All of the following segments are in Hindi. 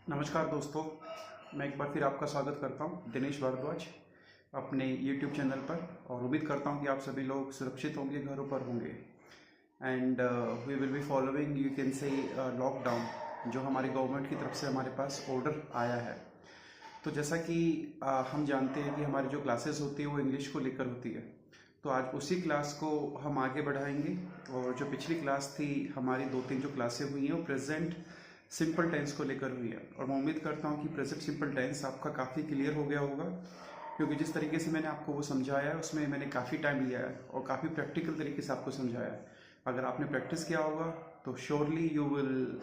नमस्कार दोस्तों, मैं एक बार फिर आपका स्वागत करता हूं दिनेश भारद्वाज अपने YouTube चैनल पर। और उम्मीद करता हूं कि आप सभी लोग सुरक्षित होंगे, घरों पर होंगे। And we will be following, you can say, lockdown जो हमारी गवर्नमेंट की तरफ से हमारे पास ऑर्डर आया है। तो जैसा कि हम जानते हैं कि हमारी जो क्लासेस होती है वो इंग्लिश को लेकर होती है। तो आज उसी क्लास को हम आगे बढ़ाएंगे। और जो पिछली क्लास थी हमारी, 2-3 जो क्लासें हुई हैं वो प्रेजेंट सिंपल टेंस को लेकर हुई है। और मैं उम्मीद करता हूँ कि प्रेजेंट सिंपल टेंस आपका काफ़ी क्लियर हो गया होगा, क्योंकि जिस तरीके से मैंने आपको वो समझाया है उसमें मैंने काफ़ी टाइम लिया है और काफ़ी प्रैक्टिकल तरीके से आपको समझाया है। अगर आपने प्रैक्टिस किया होगा तो surely you will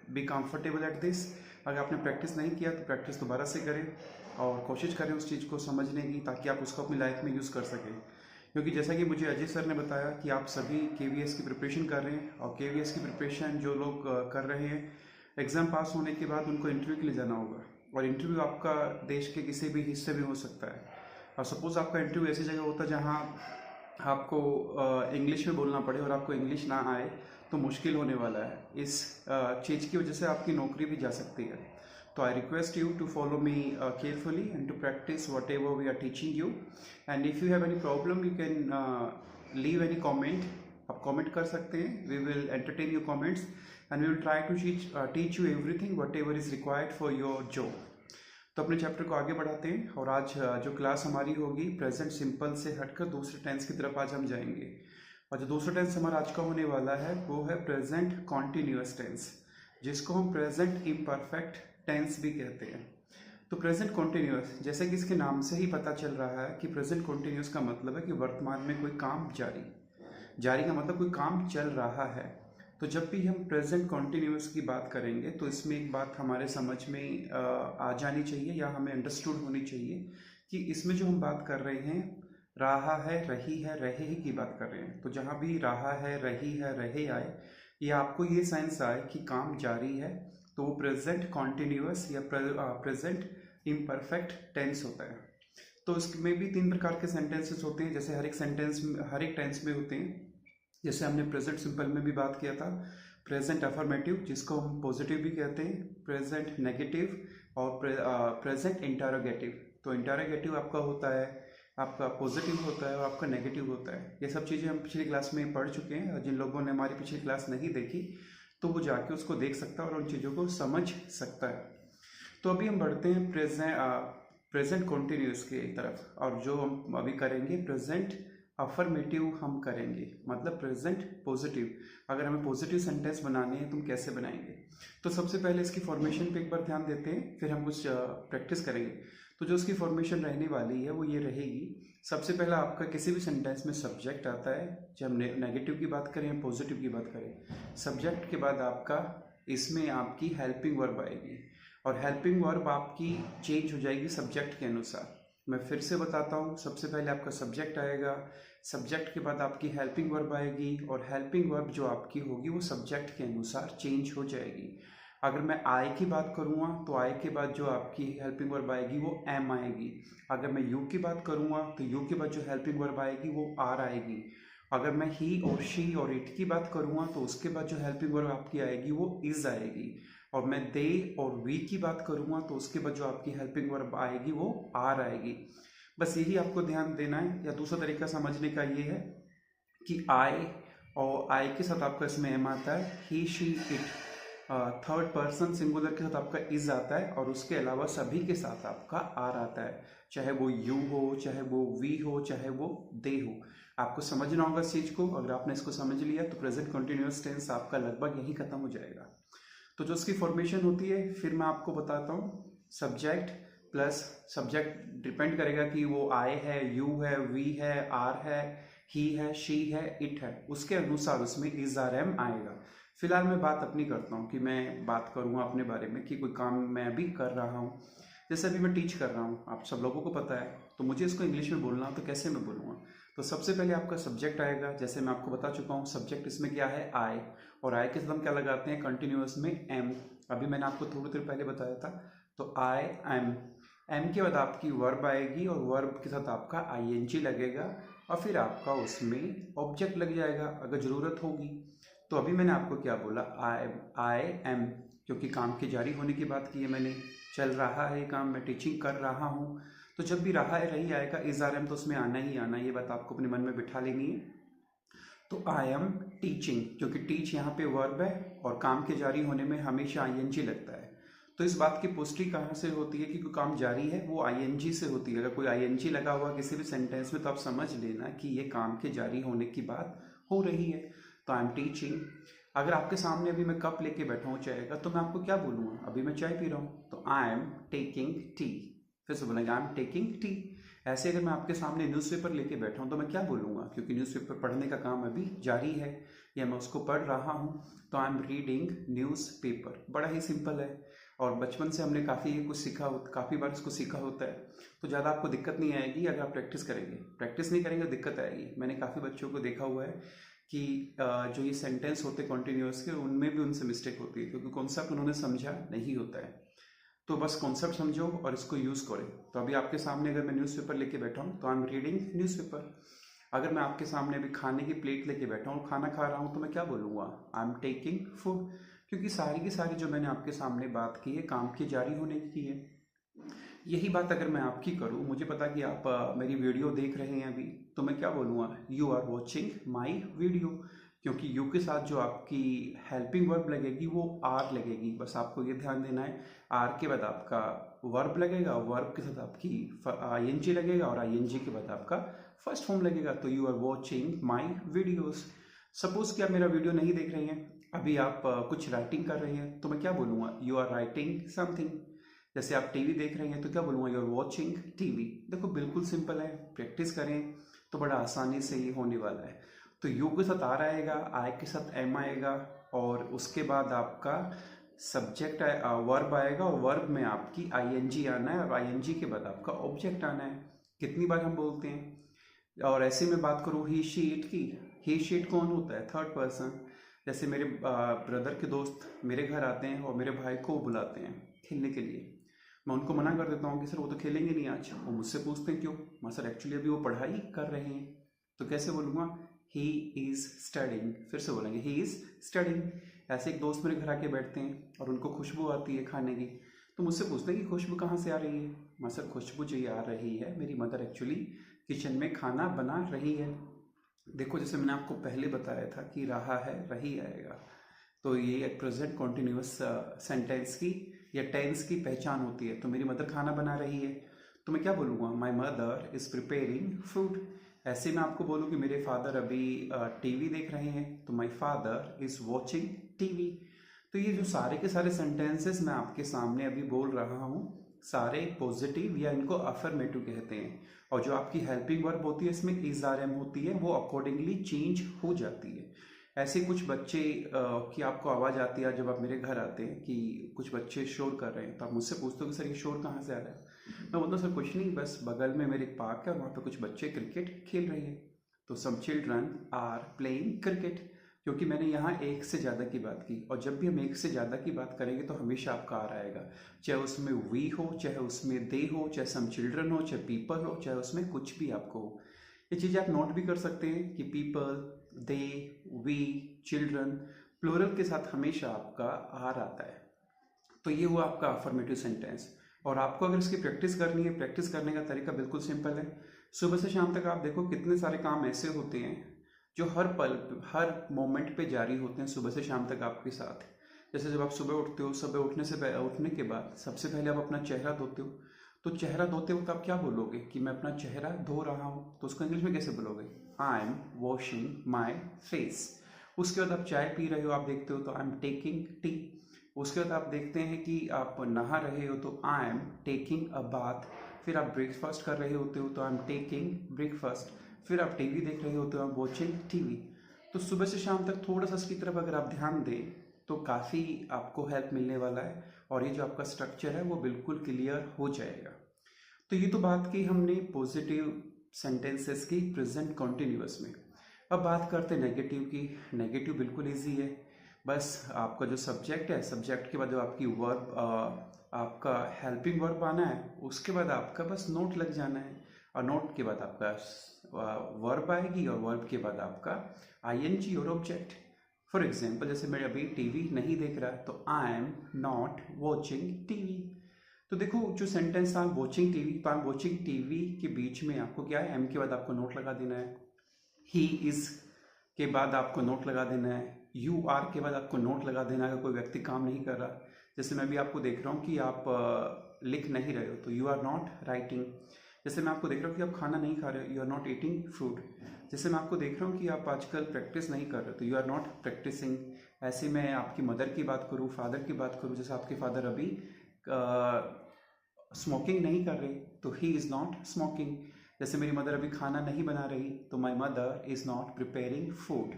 be comfortable at this. अगर आपने प्रैक्टिस नहीं किया तो प्रैक्टिस दोबारा से करें और कोशिश करें उस चीज़ को समझने की, ताकि आप उसको अपनी लाइफ में यूज़ कर सकें। क्योंकि जैसा कि मुझे अजय सर ने बताया कि आप सभी KVS की प्रिपरेशन कर रहे हैं, और KVS की प्रिपरेशन जो लोग कर रहे हैं, एग्ज़ाम पास होने के बाद उनको इंटरव्यू के लिए जाना होगा। और इंटरव्यू आपका देश के किसी भी हिस्से में हो सकता है। और सपोज़ आपका इंटरव्यू ऐसी जगह होता है जहाँ आपको इंग्लिश में बोलना पड़े और आपको इंग्लिश ना आए, तो मुश्किल होने वाला है। इस चीज़ की वजह से आपकी नौकरी भी जा सकती है। तो I request you to follow me carefully and to practise whatever we are teaching you. And if you have any problem you can leave any comment. आप कमेंट कर सकते हैं, we will entertain your comments and we will try to teach you everything whatever is required for your job. तो अपने चैप्टर को आगे बढ़ाते हैं। और आज जो क्लास हमारी होगी, प्रेजेंट सिंपल से हटकर दूसरे टेंस की तरफ आज हम जाएंगे। और जो दूसरा टेंस हमारा आज का होने वाला है वो है प्रेजेंट कॉन्टिन्यूअस टेंस, जिसको हम प्रेजेंट इम्परफेक्ट टेंस भी कहते हैं। तो प्रेजेंट कॉन्टिन्यूअस, जैसे कि इसके नाम से ही पता चल रहा है कि प्रेजेंट कॉन्टिन्यूअस का मतलब है कि वर्तमान में कोई काम जारी। जारी का मतलब कोई काम चल रहा है। तो जब भी हम प्रेजेंट कॉन्टिन्यूअस की बात करेंगे तो इसमें एक बात हमारे समझ में आ जानी चाहिए, या हमें अंडरस्टूड होनी चाहिए कि इसमें जो हम बात कर रहे हैं, रहा है, रही है, रहे ही की बात कर रहे हैं। तो जहाँ भी रहा है, रही है, रहे आए, या आपको ये सेंस आए कि काम जारी है, तो वो प्रेजेंट कॉन्टिन्यूअस या प्रेजेंट इम्परफेक्ट टेंस होता है। तो इसमें भी 3 प्रकार के सेंटेंसेस होते हैं, जैसे हर एक सेंटेंस में, हर एक टेंस में होते हैं। जैसे हमने प्रेजेंट सिंपल में भी बात किया था, प्रेजेंट अफर्मेटिव जिसको हम पॉजिटिव भी कहते हैं, प्रेजेंट नेगेटिव और प्रेजेंट इंटरोगेटिव। तो इंटरोगेटिव आपका होता है, आपका पॉजिटिव होता है और आपका नेगेटिव होता है। ये सब चीज़ें हम पिछली क्लास में पढ़ चुके हैं, और जिन लोगों ने हमारी पिछली क्लास नहीं देखी तो वो जाके उसको देख सकता है और उन चीज़ों को समझ सकता है। तो अभी हम बढ़ते हैं प्रेजेंट कॉन्टिन्यूस की तरफ, और जो हम अभी करेंगे प्रेजेंट अफर्मेटिव हम करेंगे, मतलब प्रेजेंट पॉजिटिव। अगर हमें पॉजिटिव सेंटेंस बनाने हैं तो हम कैसे बनाएंगे। तो सबसे पहले इसकी फॉर्मेशन पे एक बार ध्यान देते हैं, फिर हम कुछ प्रैक्टिस करेंगे। तो जो उसकी फॉर्मेशन रहने वाली है वो ये रहेगी। सबसे पहला आपका किसी भी सेंटेंस में सब्जेक्ट आता है, चाहे हम नेगेटिव की बात करें या पॉजिटिव की बात करें। सब्जेक्ट के बाद आपका इसमें आपकी हेल्पिंग वर्ब आएगी, और हेल्पिंग वर्ब आपकी चेंज हो जाएगी सब्जेक्ट के अनुसार। मैं फिर से बताता हूँ, सबसे पहले आपका सब्जेक्ट आएगा, सब्जेक्ट के बाद आपकी हेल्पिंग वर्ब आएगी, और हेल्पिंग वर्ब जो आपकी होगी वो सब्जेक्ट के अनुसार चेंज हो जाएगी। अगर मैं आई की बात करूँगा तो आई के बाद जो आपकी हेल्पिंग वर्ब आएगी वो एम आएगी। अगर मैं यू की बात करूँगा तो यू के बाद जो हेल्पिंग वर्ब आएगी वो आर आएगी। अगर मैं ही और शी और इट की बात करूँगा तो उसके बाद जो हेल्पिंग वर्ब आपकी आएगी वो इज आएगी। और मैं दे और वी की बात करूँगा तो उसके बाद जो आपकी हेल्पिंग वर्ब आएगी वो आर आएगी। बस यही आपको ध्यान देना है। या दूसरा तरीका समझने का ये है कि आई, और आई के साथ आपका इसमें एम आता है, he she it, third person singular के साथ आपका इज आता है, और उसके अलावा सभी के साथ आपका आर आता है, चाहे वो यू हो, चाहे वो वी हो, चाहे वो दे हो। आपको समझना होगा इस चीज़ को। अगर आपने इसको समझ लिया तो प्रेजेंट कंटिन्यूअस टेंस आपका लगभग यही खत्म हो जाएगा। तो जो उसकी फॉर्मेशन होती है फिर मैं आपको बताता हूँ। सब्जेक्ट प्लस सब्जेक्ट डिपेंड करेगा कि वो आई है, यू है, वी है, आर है, ही है, शी है, इट है, उसके अनुसार उसमें इज आर एम आएगा। फिलहाल मैं बात अपनी करता हूँ कि मैं बात करूँगा अपने बारे में कि कोई काम मैं भी कर रहा हूँ। जैसे अभी मैं टीच कर रहा हूँ, आप सब लोगों को पता है, तो मुझे इसको इंग्लिश में बोलना, तो कैसे मैं बोलूँगा। तो सबसे पहले आपका सब्जेक्ट आएगा, जैसे मैं आपको बता चुका हूँ सब्जेक्ट इसमें क्या है, आई, और आई के साथ हम क्या लगाते हैं कंटिन्यूअस में एम। अभी मैंने आपको थोड़ी देर पहले बताया था। तो आई एम, एम के बाद आपकी वर्ब आएगी, और वर्ब के साथ आपका आईएनजी लगेगा, और फिर आपका उसमें ऑब्जेक्ट लग जाएगा अगर ज़रूरत होगी। तो अभी मैंने आपको क्या बोला, आई एम, क्योंकि काम के जारी होने की बात की है मैंने। चल रहा है काम, मैं टीचिंग कर रहा हूँ, तो जब भी रहा है रही आएगा, इज आर एम तो उसमें आना ही आना, ये बात आपको अपने मन में बिठा लेनी है। तो आई एम टीचिंग, क्योंकि टीच यहाँ पे वर्ब है और काम के जारी होने में हमेशा आईएनजी लगता है। तो इस बात की पुष्टि कहाँ से होती है कि कोई काम जारी है, वो आईएनजी से होती है। अगर कोई आईएनजी लगा हुआ किसी भी सेंटेंस में तो आप समझ लेना कि ये काम के जारी होने की बात हो रही है। तो आई एम टीचिंग। अगर आपके सामने अभी मैं कप लेके बैठा हूँ चाय का, तो मैं आपको क्या बोलूँगा? अभी मैं चाय पी रहा हूँ, तो आई एम टेकिंग टी। फिर से बोलेंगे आई एम टेकिंग टी। ऐसे अगर मैं आपके सामने न्यूज़पेपर लेके बैठा हूँ तो मैं क्या बोलूँगा? क्योंकि न्यूज़पेपर पढ़ने का काम अभी जारी है या मैं उसको पढ़ रहा हूँ, तो आई एम रीडिंग न्यूज़पेपर। बड़ा ही सिंपल है और बचपन से हमने काफ़ी कुछ सीखा, काफ़ी बार इसको सीखा होता है, तो ज़्यादा आपको दिक्कत नहीं आएगी अगर आप प्रैक्टिस करेंगे। प्रैक्टिस नहीं करेंगे तो दिक्कत आएगी। मैंने काफ़ी बच्चों को देखा हुआ है कि जो ये सेंटेंस होते कॉन्टिन्यूअस के, उनमें भी उनसे मिस्टेक होती है, क्योंकि कॉन्सेप्ट उन्होंने समझा नहीं होता है। तो बस कॉन्सेप्ट समझो और इसको यूज़ करें। तो अभी आपके सामने अगर मैं न्यूज़पेपर लेके बैठा हूँ तो आई एम रीडिंग न्यूज़पेपर। अगर मैं आपके सामने अभी खाने की प्लेट लेके बैठा हूँ, खाना खा रहा हूँ, तो मैं क्या बोलूँगा? I am taking food. क्योंकि सारी की सारी जो मैंने आपके सामने बात की है काम की जारी होने की है। यही बात अगर मैं आपकी करूँ, मुझे पता कि आप मेरी वीडियो देख रहे हैं अभी, तो मैं क्या बोलूँगा? You are watching my video. क्योंकि यू के साथ जो आपकी हेल्पिंग वर्ब लगेगी वो आर लगेगी। बस आपको ये ध्यान देना है, आर के बाद आपका वर्ब लगेगा, वर्ब के साथ आपकी आईएनजी लगेगा और आईएनजी के बाद आपका फर्स्ट फॉर्म लगेगा। तो you are watching my videos. Suppose कि आप मेरा वीडियो नहीं देख रहे हैं, अभी आप कुछ राइटिंग कर रहे हैं, तो मैं क्या बोलूँगा? You are writing something. जैसे आप टीवी देख रहे हैं तो क्या बोलूँगा? You are watching TV. देखो बिल्कुल सिंपल है, प्रैक्टिस करें तो बड़ा आसानी से ये होने वाला है। तो यू के साथ आर आएगा, आई के साथ एम आएगा और उसके बाद आपका सब्जेक्ट वर्ब आएगा और वर्ब में आपकी आईएनजी आना है और आईएनजी के बाद आपका ऑब्जेक्ट आना है। कितनी बार हम बोलते हैं? और ऐसे में बात करूँ ही शी इट की, ही शी इट कौन होता है? Third person. जैसे मेरे ब्रदर के दोस्त मेरे घर आते हैं और मेरे भाई को बुलाते हैं खेलने के लिए, मैं उनको मना कर देता हूँ कि सर वो तो खेलेंगे नहीं आज। वो मुझसे पूछते हैं क्यों? मैं सर एक्चुअली अभी वो पढ़ाई कर रहे हैं। तो कैसे बोलूँगा? He is studying. फिर से बोलेंगे ही इज़ स्टडिंग। ऐसे एक दोस्त मेरे घर आके बैठते हैं और उनको खुशबू आती है खाने की, तो मुझसे पूछते हैं कि खुशबू कहाँ से आ रही है? मैं सर खुशबू जो ये आ रही है, मेरी मदर एक्चुअली किचन में खाना बना रही है। देखो जैसे मैंने आपको पहले बताया था कि रहा है रही आएगा, तो ये एक प्रेजेंट कॉन्टिन्यूअस सेंटेंस की या टेंस की पहचान होती है। तो मेरी मदर खाना बना रही है, तो मैं क्या बोलूँगा? My mother is preparing food. ऐसे मैं आपको बोलूँ कि मेरे फादर अभी टीवी देख रहे हैं, तो my father is watching TV. तो ये जो सारे के सारे सेंटेंसेस मैं आपके सामने अभी बोल रहा हूँ, सारे पॉजिटिव या इनको अफर्मेटिव कहते हैं। और जो आपकी हेल्पिंग वर्ब होती है इसमें इज आर एम होती है, वो अकॉर्डिंगली चेंज हो जाती है। ऐसे कुछ बच्चे की आपको आवाज़ आती है जब आप मेरे घर आते हैं कि कुछ बच्चे शोर कर रहे हैं, तो आप मुझसे पूछते हो कि सर ये शोर कहाँ से आ रहा है? मैं बोलता हूँ सर कुछ नहीं, बस बगल में मेरे एक पार्क है और वहाँ पे कुछ बच्चे क्रिकेट खेल रहे हैं। तो some children are playing cricket. क्योंकि मैंने यहाँ एक से ज़्यादा की बात की, और जब भी हम एक से ज़्यादा की बात करेंगे तो हमेशा आपका आर आएगा, चाहे उसमें वी हो, चाहे उसमें दे हो, चाहे सम चिल्ड्रन हो, चाहे पीपल हो, चाहे उसमें कुछ भी आपको हो। ये चीज़ें आप नोट भी कर सकते हैं कि people, they, we, children, plural के साथ हमेशा आपका आर आता है। तो ये हुआ आपका अफर्मेटिव सेंटेंस। और आपको अगर इसकी प्रैक्टिस करनी है, प्रैक्टिस करने का तरीका बिल्कुल सिंपल है। सुबह से शाम तक आप देखो कितने सारे काम ऐसे होते हैं जो हर पल, हर मोमेंट पे जारी होते हैं सुबह से शाम तक आपके साथ। जैसे जब आप सुबह उठते हो, सुबह उठने के बाद सबसे पहले आप अपना चेहरा धोते हो, तो चेहरा धोते वक्त आप क्या बोलोगे? कि मैं अपना चेहरा धो रहा हूँ। तो उसको इंग्लिश में कैसे बोलोगे? I M washing my face. उसके बाद आप चाय पी रहे हो, आप देखते हो, तो आई एम टेकिंग टी। उसके बाद आप देखते हैं कि आप नहा रहे हो, तो I am taking a bath. फिर आप ब्रेकफास्ट कर रहे होते हो, तो आई एम टेकिंग ब्रेकफास्ट। फिर आप टीवी देख रहे होते हो, आप वॉचिंग टीवी। तो सुबह से शाम तक थोड़ा सा इसकी तरफ अगर आप ध्यान दें तो काफ़ी आपको हेल्प मिलने वाला है और ये जो आपका स्ट्रक्चर है वो बिल्कुल क्लियर हो जाएगा। तो ये तो बात की हमने पॉजिटिव सेंटेंसेस की प्रेजेंट कॉन्टिन्यूअस में। अब बात करते हैं नेगेटिव की। नेगेटिव बिल्कुल ईजी है, बस आपका जो सब्जेक्ट है, सब्जेक्ट के बाद जो आपकी वर्ब, आपका हेल्पिंग वर्ब आना है, उसके बाद आपका बस नोट लग जाना है और नोट के बाद आपका वर्ब आएगी और वर्ब के बाद आपका आईएनजी और ऑब्जेक्ट। फॉर एग्जाम्पल जैसे मेरे अभी टीवी नहीं देख रहा है तो I am not watching TV. तो देखो जो सेंटेंस था वॉचिंग टीवी, तो आई एम वॉचिंग टीवी के बीच में आपको क्या है, एम के बाद आपको नोट लगा देना है, ही इज के बाद आपको नोट लगा देना है, यू आर के बाद आपको नोट लगा देना है अगर कोई व्यक्ति काम नहीं कर रहा। जैसे मैं भी आपको देख रहा हूँ कि आप लिख नहीं रहे हो तो यू आर नॉट राइटिंग। जैसे मैं आपको देख रहा हूँ कि आप खाना नहीं खा रहे हो, you are not eating food. जैसे मैं आपको देख रहा हूँ कि आप आजकल प्रैक्टिस नहीं कर रहे तो यू आर नॉट प्रैक्टिसिंग। ऐसे मैं आपकी मदर की बात करूँ, फादर की बात करूँ, जैसे आपके फादर अभी स्मोकिंग नहीं कर रहे तो ही इज़ नॉट स्मोकिंग। जैसे मेरी मदर अभी खाना नहीं बना रही तो my mother is not preparing food.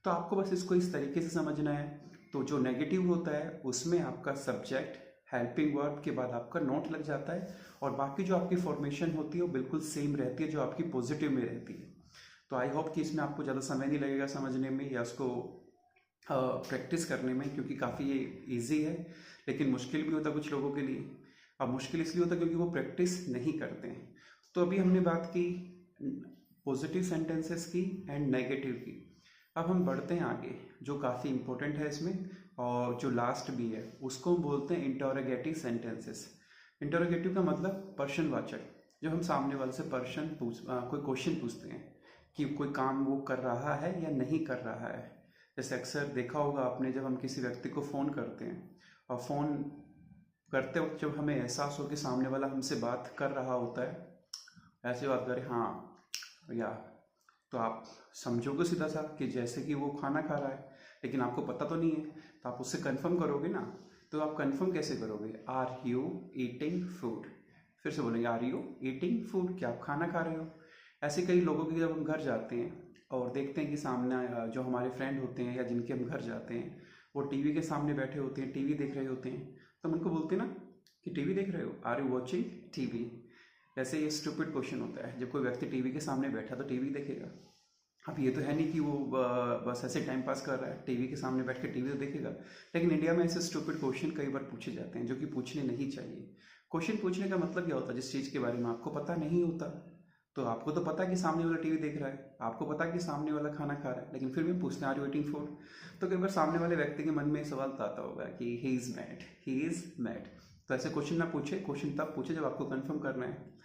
तो आपको बस इसको इस तरीके से समझना है। तो जो नेगेटिव होता है उसमें आपका सब्जेक्ट हेल्पिंग वर्ब के बाद आपका नोट लग जाता है और बाकी जो आपकी फॉर्मेशन होती है वो बिल्कुल सेम रहती है जो आपकी पॉजिटिव में रहती है। तो आई होप कि इसमें आपको ज़्यादा समय नहीं लगेगा समझने में या उसको प्रैक्टिस करने में, क्योंकि काफ़ी ये ईजी है लेकिन मुश्किल भी होता है कुछ लोगों के लिए। अब मुश्किल इसलिए होता है क्योंकि वो प्रैक्टिस नहीं करते हैं। तो अभी हमने बात की पॉजिटिव सेंटेंसेस की एंड नेगेटिव की। अब हम बढ़ते हैं आगे जो काफ़ी इंपॉर्टेंट है इसमें और जो लास्ट भी है उसको हम बोलते हैं इंटरोगेटिव सेंटेंसेस। इंटरोगेटिव का मतलब प्रश्नवाचक। जब हम सामने वाले से कोई क्वेश्चन पूछते हैं कि कोई काम वो कर रहा है या नहीं कर रहा है। जैसे अक्सर देखा होगा आपने जब हम किसी व्यक्ति को फ़ोन करते हैं और फ़ोन करते वक्त जब हमें एहसास हो कि सामने वाला हमसे बात कर रहा होता है, ऐसे बात करें हाँ या, तो आप समझोगे सीधा सा कि जैसे कि वो खाना खा रहा है, लेकिन आपको पता तो नहीं है तो आप उससे कंफर्म करोगे ना। तो आप कंफर्म कैसे करोगे, आर यू ईटिंग फूड। फिर से बोलेंगे आर यू ईटिंग फूड, क्या आप खाना खा रहे हो। ऐसे कई लोगों के जब हम घर जाते हैं और देखते हैं कि सामने जो हमारे फ्रेंड होते हैं या जिनके हम घर जाते हैं वो टीवी के सामने बैठे होते हैं, टीवी देख रहे होते हैं, तो हम उनको बोलते हैं ना कि टीवी देख रहे हो, आर यू वॉचिंग टीवी। ऐसे ये स्टूपिड क्वेश्चन होता है, जब कोई व्यक्ति टीवी के सामने बैठा तो टीवी देखेगा। अब ये तो है नहीं कि वो बस ऐसे टाइम पास कर रहा है, टीवी के सामने बैठ के टीवी तो देखेगा। लेकिन इंडिया में ऐसे स्टूपिड क्वेश्चन कई बार पूछे जाते हैं जो कि पूछने नहीं चाहिए। क्वेश्चन पूछने का मतलब क्या होता है, जिस चीज़ के बारे में आपको पता नहीं होता। तो आपको तो पता है कि सामने वाला टीवी देख रहा है, आपको पता है कि सामने वाला खाना खा रहा है, लेकिन फिर भी पूछते हैं आर यू ईटिंग फूड। तो कई बार सामने वाले व्यक्ति के मन में सवाल तो आता होगा कि he is mad, he is mad. तो ऐसे क्वेश्चन ना पूछे, क्वेश्चन तब पूछे जब आपको कंफर्म करना है।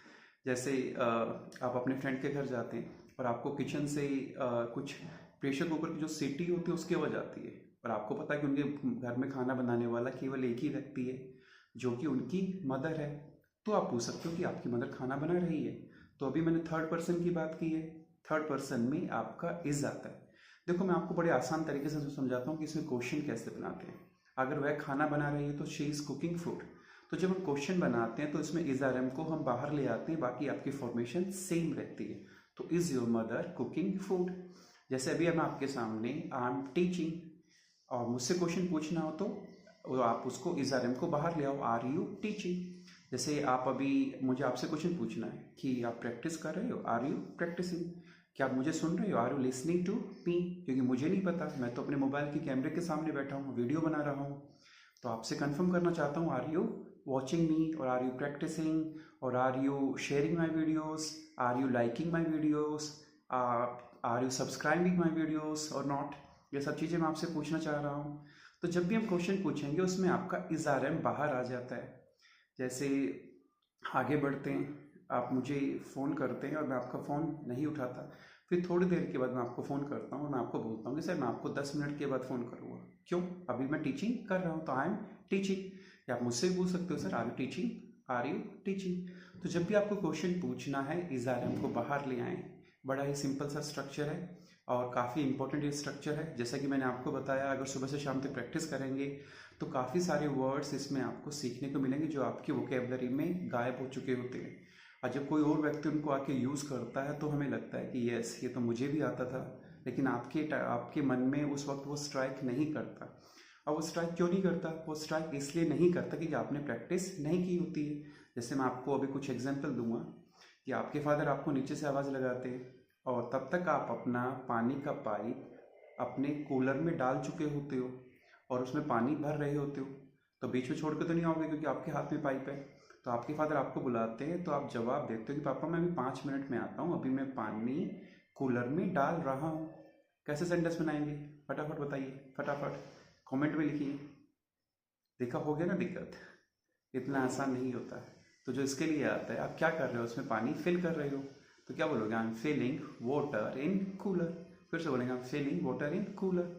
जैसे आप अपने फ्रेंड के घर जाते हैं और आपको किचन से कुछ प्रेशर कुकर की जो सीटी होती है उसकी आवाज़ आती है और आपको पता है कि उनके घर में खाना बनाने वाला केवल एक ही व्यक्ति है जो कि उनकी मदर है। तो आप पूछ सकते हो कि आपकी मदर खाना बना रही है। तो अभी मैंने थर्ड पर्सन की बात की है, थर्ड पर्सन में आपका इज आता है। देखो मैं आपको बड़े आसान तरीके से समझाता हूँ कि इसमें क्वेश्चन कैसे बनाते हैं। अगर वह खाना बना रही है तो शी इज़ कुकिंग फूड। तो जब हम क्वेश्चन बनाते हैं तो इसमें इज आर एम को हम बाहर ले आते हैं, बाकी आपकी फॉर्मेशन सेम रहती है। तो is your mother cooking food. जैसे अभी हम आपके सामने आई एम टीचिंग और मुझसे क्वेश्चन पूछना हो तो आप उसको इज आर एम को बाहर ले आओ, आर यू टीचिंग। जैसे आप अभी मुझे आपसे क्वेश्चन पूछना है कि आप प्रैक्टिस कर रहे हो, आर यू प्रैक्टिसिंग। क्या आप मुझे सुन रहे हो, are you listening to me. क्योंकि मुझे नहीं पता, मैं तो अपने मोबाइल के कैमरे के सामने बैठा हूँ, वीडियो बना रहा हूँ। तो आपसे कंफर्म करना चाहता हूँ, आर यू वॉचिंग मी और आर यू प्रैक्टिसिंग और are you sharing my videos, are you liking my videos, are you subscribing my videos और नॉट। ये सब चीज़ें मैं आपसे पूछना चाह रहा हूँ। तो जब भी हम क्वेश्चन पूछेंगे उसमें आपका इज आर एम बाहर आ जाता है। जैसे आगे बढ़ते हैं, आप मुझे फ़ोन करते हैं और मैं आपका फ़ोन नहीं उठाता, फिर थोड़ी देर के बाद मैं आपको फ़ोन करता हूँ और मैं आपको बोलता हूँ कि सर मैं आपको 10 मिनट के बाद फ़ोन करूँगा। क्यों, अभी मैं टीचिंग कर रहा हूँ, तो आई एम टीचिंग। या आप मुझसे भी पूछ सकते हो, sir are you teaching, are you teaching. तो जब भी आपको क्वेश्चन पूछना है इज आर एम को बाहर ले आएँ। बड़ा ही सिंपल सा स्ट्रक्चर है और काफ़ी इंपॉर्टेंट ये स्ट्रक्चर है। जैसा कि मैंने आपको बताया, अगर सुबह से शाम तक प्रैक्टिस करेंगे तो काफ़ी सारे वर्ड्स इसमें आपको सीखने को मिलेंगे जो आपकी वोकेबलरी में गायब हो चुके होते हैं। और जब कोई और व्यक्ति उनको आके यूज़ करता है तो हमें लगता है कि यस ये तो मुझे भी आता था, लेकिन आपके मन में उस वक्त वो स्ट्राइक नहीं करता। और वो स्ट्राइक क्यों नहीं करता, वो स्ट्राइक इसलिए नहीं करता कि आपने प्रैक्टिस नहीं की होती है। जैसे मैं आपको अभी कुछ एग्जाम्पल दूंगा कि आपके फादर आपको नीचे से आवाज़ लगाते हैं और तब तक आप अपना पानी का पाइप अपने कूलर में डाल चुके होते हो और उसमें पानी भर रहे होते हो, तो बीच में छोड़ के तो नहीं आओगे क्योंकि आपके हाथ में पाइप है। तो आपके फादर आपको बुलाते हैं तो आप जवाब देते हो कि पापा मैं अभी 5 मिनट में आता हूँ, अभी मैं पानी कूलर में डाल रहा हूँ। कैसे सेंटेंस बनाएंगे, फटाफट बताइए, फटाफट कमेंट में लिखिए। देखा, हो गया ना दिक्कत, इतना आसान नहीं होता। तो जो इसके लिए आता है, आप क्या कर रहे हो, उसमें पानी फिल कर रहे हो, तो क्या बोलोगे, I am filling water in cooler. फिर से बोलेंगे I am filling water in cooler.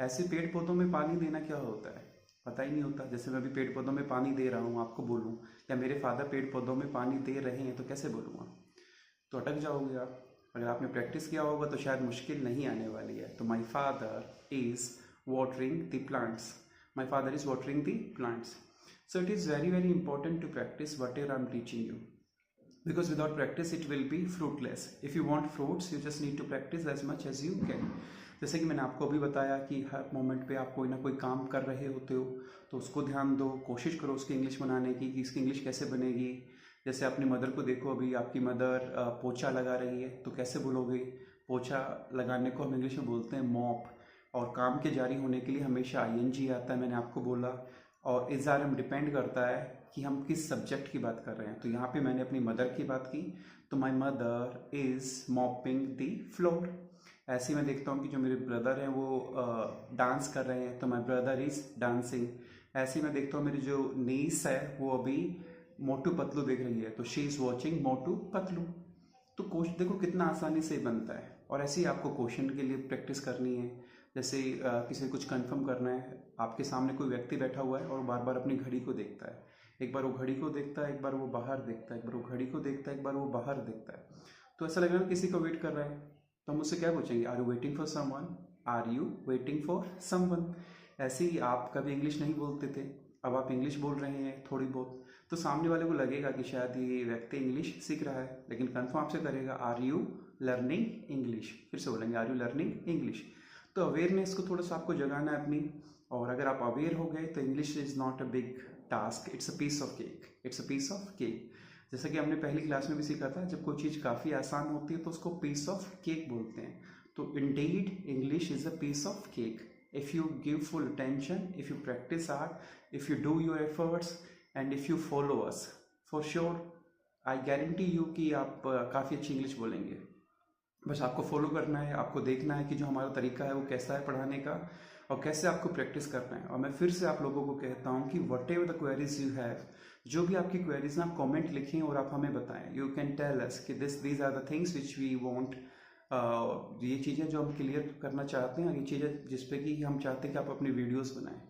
ऐसे पेड़ पौधों में पानी देना क्या होता है, पता ही नहीं होता। जैसे मैं अभी पेड़ पौधों में पानी दे रहा हूँ, आपको बोलूँ, या मेरे फादर पेड़ पौधों में पानी दे रहे हैं, तो कैसे बोलूँगा, तो अटक जाओगे आप। अगर आपने प्रैक्टिस किया होगा तो शायद मुश्किल नहीं आने वाली है। तो my father is watering the plants. My father is watering the plants. So it is very very important to practice whatever I am teaching you, because without practice it will be fruitless. If you want fruits, you just need to practice as much as you can. जैसे कि मैंने आपको अभी बताया कि हर मोमेंट पे आप कोई ना कोई काम कर रहे होते हो, तो उसको ध्यान दो, कोशिश करो उसकी इंग्लिश बनाने की, कि इसकी इंग्लिश कैसे बनेगी। जैसे अपनी मदर को देखो, अभी आपकी मदर पोछा लगा रही है, तो कैसे बोलोगे, पोछा लगाने को हम इंग्लिश में बोलते हैं मॉप। और काम के जारी होने के लिए हमेशा ING आता है, मैंने आपको बोला। और इस बार हम डिपेंड करता है कि हम किस सब्जेक्ट की बात कर रहे हैं। तो यहाँ पे मैंने अपनी मदर की बात की, तो my mother is mopping the floor. ऐसे ही मैं देखता हूँ कि जो मेरे ब्रदर हैं वो डांस कर रहे हैं, तो माई ब्रदर इज़ डांसिंग। ऐसे ही मैं देखता हूँ मेरी जो नीस है वो अभी मोटू पतलू देख रही है, तो she is watching Motu Patlu. तो क्वेश्चन देखो कितना आसानी से बनता है। और ऐसे ही आपको क्वेश्चन के लिए प्रैक्टिस करनी है। जैसे किसी कुछ कंफर्म करना है, आपके सामने कोई व्यक्ति बैठा हुआ है और बार बार अपनी घड़ी को देखता है। एक बार वो घड़ी को देखता है, एक बार वो बाहर देखता है, एक बार वो घड़ी को देखता है, एक बार वो बाहर देखता है। तो ऐसा लग रहा है किसी को वेट कर रहा है, तो हम उससे क्या पूछेंगे, are you waiting for someone, are you waiting for someone. ऐसे ही आप कभी इंग्लिश नहीं बोलते थे, अब आप इंग्लिश बोल रहे हैं थोड़ी बहुत, तो सामने वाले को लगेगा कि शायद ये व्यक्ति इंग्लिश सीख रहा है, लेकिन कंफर्म आपसे करेगा, आर यू लर्निंग इंग्लिश। फिर से बोलेंगे, आर यू लर्निंग इंग्लिश। तो अवेयरनेस को थोड़ा सा आपको जगाना है अपनी। और अगर आप अवेयर हो गए तो English is not a big task, it's a piece of cake, it's a piece of cake. जैसा कि हमने पहली क्लास में भी सीखा था, जब कोई चीज़ काफ़ी आसान होती है तो उसको पीस ऑफ केक बोलते हैं। तो indeed English is a piece of cake if you give full attention, if you practise hard, if you do your efforts and if you follow us, for sure I guarantee you कि आप काफ़ी अच्छी इंग्लिश बोलेंगे। बस आपको फॉलो करना है, आपको देखना है कि जो हमारा तरीका है वो कैसा है पढ़ाने का, और कैसे आपको प्रैक्टिस करना है। और मैं फिर से आप लोगों को कहता हूँ कि what ever the queries you have, जो भी आपकी क्वेरीज ना, आप कमेंट लिखें और आप हमें बताएं। यू कैन टेल अस कि these are the things which we want, ये चीज़ें जो हम क्लियर करना चाहते हैं, और ये चीज़ें जिस पे कि हम चाहते हैं कि आप अपनी वीडियोस बनाएं।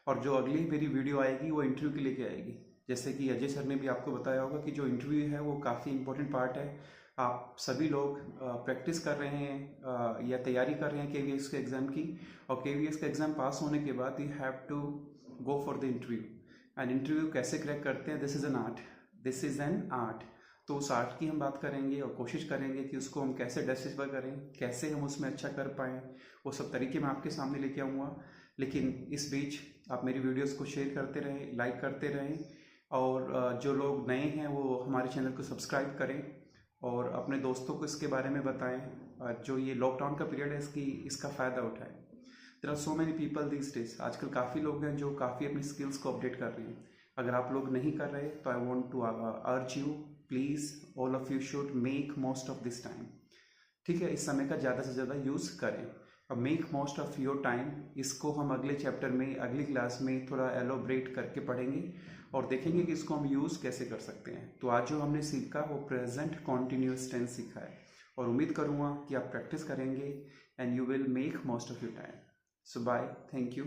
और जो अगली मेरी वीडियो आएगी वो इंटरव्यू के लेके आएगी। जैसे कि अजय सर ने भी आपको बताया होगा कि जो इंटरव्यू है वो काफ़ी इंपॉर्टेंट पार्ट है। आप सभी लोग प्रैक्टिस कर रहे हैं या तैयारी कर रहे हैं KVS के एग्ज़ाम की, और KVS का एग्ज़ाम पास होने के बाद you have to go for the interview. And interview कैसे क्रैक करते हैं, this is an art, this is an art. तो उस आर्ट की हम बात करेंगे और कोशिश करेंगे कि उसको हम कैसे डिस्कवर करें, कैसे हम उसमें अच्छा कर पाएँ, वो सब तरीके मैं आपके सामने लेके आऊँगा। लेकिन इस बीच आप मेरी वीडियोस को शेयर करते रहें, लाइक करते रहें, और जो लोग नए हैं वो हमारे चैनल को सब्सक्राइब करें और अपने दोस्तों को इसके बारे में बताएं, जो ये लॉकडाउन का पीरियड है इसका फ़ायदा उठाएं। There are so many people these days, आजकल काफ़ी लोग हैं जो काफ़ी अपनी स्किल्स को अपडेट कर रहे हैं। अगर आप लोग नहीं कर रहे तो I want to urge you, please all of you should make most of this time. ठीक है, इस समय का ज़्यादा से ज़्यादा यूज़ करें और make most of your time. इसको हम अगले चैप्टर में, अगली क्लास में थोड़ा एलोब्रेट करके पढ़ेंगे और देखेंगे कि इसको हम यूज़ कैसे कर सकते हैं। तो आज जो हमने सीखा वो प्रेजेंट कॉन्टिन्यूस टेंस सीखा है, और उम्मीद करूँगा कि आप प्रैक्टिस करेंगे and you will make most of your time. So bye, thank you.